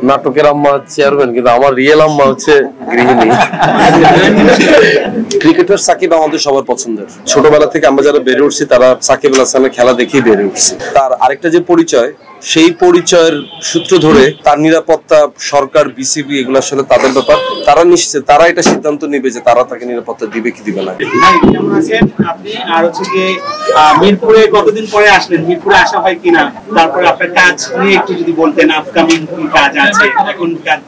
নাটকের আম্মা চেয়ারম্যান, কিন্তু আমার রিয়েল আম্মা হচ্ছে গৃহিণী। ক্রিকেটার সাকিব আমাদের সবার পছন্দের। ছোটবেলা থেকে আমরা যারা বেড়ে উঠছি তারা সাকিব আল হাসানের খেলা দেখেই বেড়ে উঠছি। তার আরেকটা যে পরিচয়, সেই পরিচয়ের সূত্র ধরে তার নিরাপত্তা সরকার, বিসিবি এগুলো আসলে তাদের ব্যাপার। তারা নিশ্চিত, তারা এটা সিদ্ধান্ত নেবে যে তারা তাকে নিরাপত্তা দিবে কি দিবে না। কেমন আছেন আপনি? আর হচ্ছে যে মিরপুরে কতদিন পরে আসলেন, মিরপুরে আসা হয় কিনা, তারপরে আপনার কাজ নিয়ে একটু যদি বলতেন, আপকামিং কি কাজ আছে, এখন কাজ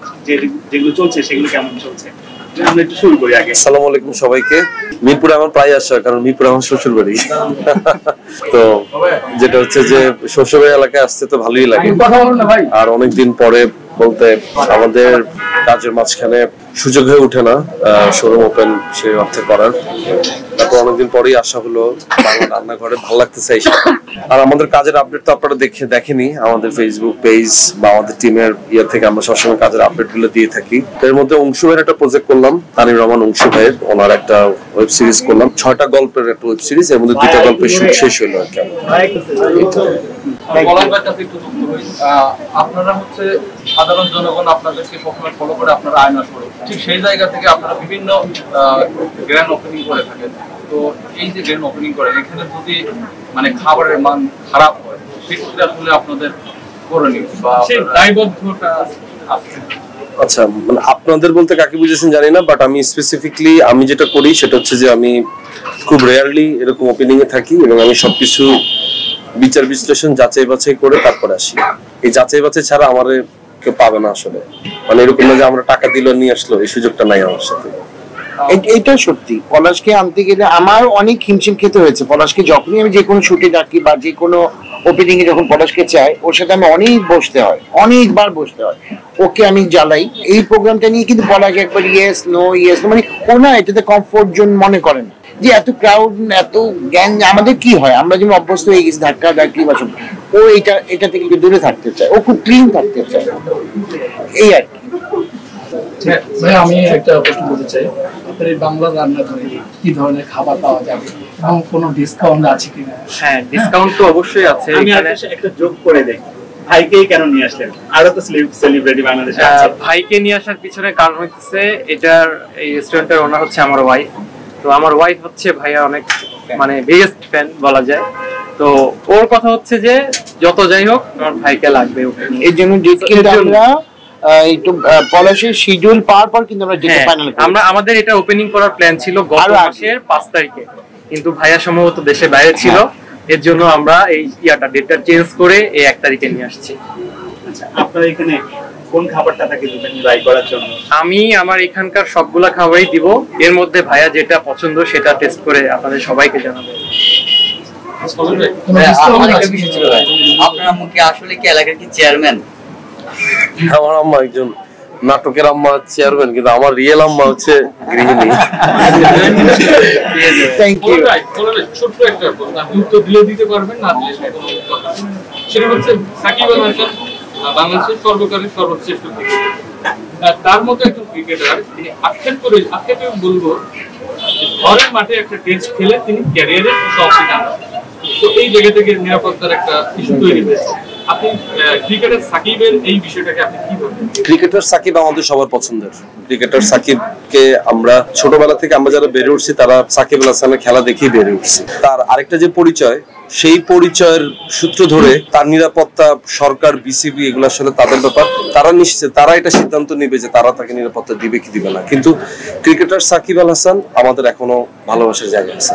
যেগুলো চলছে সেগুলো কেমন চলছে, আমরা একটু শুরু করি আগে। আসসালামু আলাইকুম সবাইকে। মিরপুরে আমার প্রায় আসা, কারণ মিরপুরে আমার শ্বশুর বাড়ি। তো যেটা হচ্ছে যে শ্বশুরবাড়ি এলাকায় আসতে তো ভালোই লাগে। আর অনেকদিন পরে বলতে আমাদের কাজের মাঝখানে সুযোগ হয়ে ওঠে না শোরুম ওপেন সেই অর্থে করার। তারপর অনেকদিন পরেই আসা হলো বাংলা রান্নাঘরে, ভালো লাগতেছে। আর আমাদের কাজের আপডেট তো আপনারা দেখেনি আমাদের ফেসবুক পেজ বা আমাদের টিমের ইয়ে থেকে আমরা সবসময় কাজের আপডেট গুলো দিয়ে থাকি। এর মধ্যে অংশু ভাইয়ের একটা প্রজেক্ট করলাম, তানিম রহমান অংশু ভাইয়ের, ওনার একটা ওয়েব সিরিজ করলাম, 6টা গল্পের একটা ওয়েব সিরিজ। এর মধ্যে 2টা গল্পের শুট শেষ হলো আর কি। আপনারা হচ্ছে সাধারণ জনগণ আপনাদেরকে সবসময় ফলো করে, আপনারা আয়না স্বরূপ, ঠিক সেই জায়গা থেকে আপনারা বিভিন্ন গ্র্যান্ড ওপেনিং করে থাকেন। তো এই যে গ্র্যান্ড ওপেনিং করেন, এখানে যদি মানে খাবারের মান খারাপ হয়, সেক্ষেত্রে আসলে আপনাদের করণীয় বা দায়বদ্ধতা আছে? আচ্ছা, মানে আপনাদের বলতে কাকে বুঝেছেন জানি না, বাট আমি স্পেসিফিকলি আমি যেটা করি সেটা হচ্ছে যে আমি খুব রেয়ারলি এরকম ওপেনিং এ থাকি এবং আমি সবকিছু বিচার বিশ্লেষণ যাচাই বাছাই করে তারপরে আসি। এই যাচাই বাছাই ছাড়া আমার কেউ পাবে না আসলে। মানে এরকম না যে আমরা টাকা দিল নিয়ে আসলো, এই সুযোগটা নাই আমার সাথে। এটা সত্যি, পলাশকে আনতে গেলে আমার অনেক হিমশিম খেতে হয়েছে। পলাশকে যখনই আমি যে কোনো শুটে ডাকি বা যে কোনো ওপেনিং এ যখন পলাশকে চাই, ওর সাথে আমি অনেকবার বসতে হয়, ওকে আমি জ্বালাই। এই প্রোগ্রামটা নিয়ে কিন্তু পলাশ একবার ইয়েস নো মানে ও না এটাতে কমফোর্ট জোন মনে করে না, যে এত ক্রাউড এত জ্ঞান আমাদের কি হয়, আমরা যেমন অভ্যস্ত হয়ে গেছি ধাক্কা ধাক্কি বা সব, ও এটা থেকে দূরে থাকতে চায়, ও খুব ক্লিন থাকতে চায়, এই আর কি। ভাই আমি একটা প্রশ্ন বলতে চাই, আপনার এই বাংলা রান্নাঘরে কি ধরনের খাবার পাওয়া যাবে এবং কোনো ডিসকাউন্ট আছে কিনা? হ্যাঁ, ডিসকাউন্ট তো অবশ্যই আছে। আমি একটা যোগ করে দেই, ভাইকেই কেন নিয়ে আসলেন? আরো তো সেলিব্রিটি বাংলাদেশে আছে। ভাইকে নিয়ে আসার পিছনে কারণ হচ্ছে এটার এই রেস্টুরেন্টের ওনার হচ্ছে আমার ওয়াইফ। তো আমার ওয়াইফ হচ্ছে ভাইয়া অনেক মানে বিগেস্ট ফ্যান বলা যায়। তো ওর কথা হচ্ছে যে যত যাই হোক আমার ভাইকে লাগবে, এই জন্য আমরা একটু পলাশের শিডিউল পাওয়ার পর কিন্তু আমরা যেটা ফাইনাল করি। আমরা আমাদের এটা ওপেনিং করার প্ল্যান ছিল গত মাসের 5 তারিখে, কিন্তু ভাইয়া সম্ভবত দেশে বাইরে ছিল, এর জন্য আমরা এই ডেটটা চেঞ্জ করে এই 1 তারিখে নিয়ে আসছি। আচ্ছা, আপনারা এখানে কোন খাবারটা থাকে দিবেন ট্রাই করার জন্য? আমি আমার এখানকার সবগুলা খাবারই দিব, এর মধ্যে ভাইয়া যেটা পছন্দ সেটা টেস্ট করে আপনাদের সবাইকে জানাবো। আপনার আম্মু কি আসলে কি এলাকার কি চেয়ারম্যান? আমার আম্মা একজন নাটকের আম্মা চেয়ারম্যান, কিন্তু আমার রিয়েল আম্মা হচ্ছে গৃহিণী। Thank you. ছোট্ট একটা প্রশ্ন, আপনি উত্তর দিতে পারবেন, না দিলে সেটা হচ্ছে সাকিব আল হাসান বাংলাদেশের সর্বকালের সর্বশ্রেষ্ঠ ক্রিকেটার। তার মতো একজন ক্রিকেটার তিনি আক্ষেপে বলবো ঘরের মাঠে একটা টেস্ট খেলে তিনি ক্যারিয়ারের সবচেয়ে টানা। তো এই জায়গা থেকে নিরাপত্তার একটা ইস্যু তৈরি হয়েছে। আপনি ক্রিকেটার সাকিবের এই বিষয়টাকে আপনি কি বলবেন? ক্রিকেটার সাকিব আমাদের সবার পছন্দের। ক্রিকেটার সাকিবকে আমরা ছোটবেলা থেকে আমরা যারা বেড়ে উঠছি তারা সাকিব আল হাসানের খেলা দেখেই বেড়ে উঠছি। তার আরেকটা যে পরিচয়, সেই পরিচয়ের সূত্র ধরে তার নিরাপত্তা সরকার, বিসিবি এগুলো আসলে তাদের ব্যাপার। তারা নিশ্চিত, তারা এটা সিদ্ধান্ত নেবে যে তারা তাকে নিরাপত্তা দিবে কি দিবে না। কিন্তু ক্রিকেটার সাকিব আল হাসান আমাদের এখনো ভালোবাসার জায়গা আছে।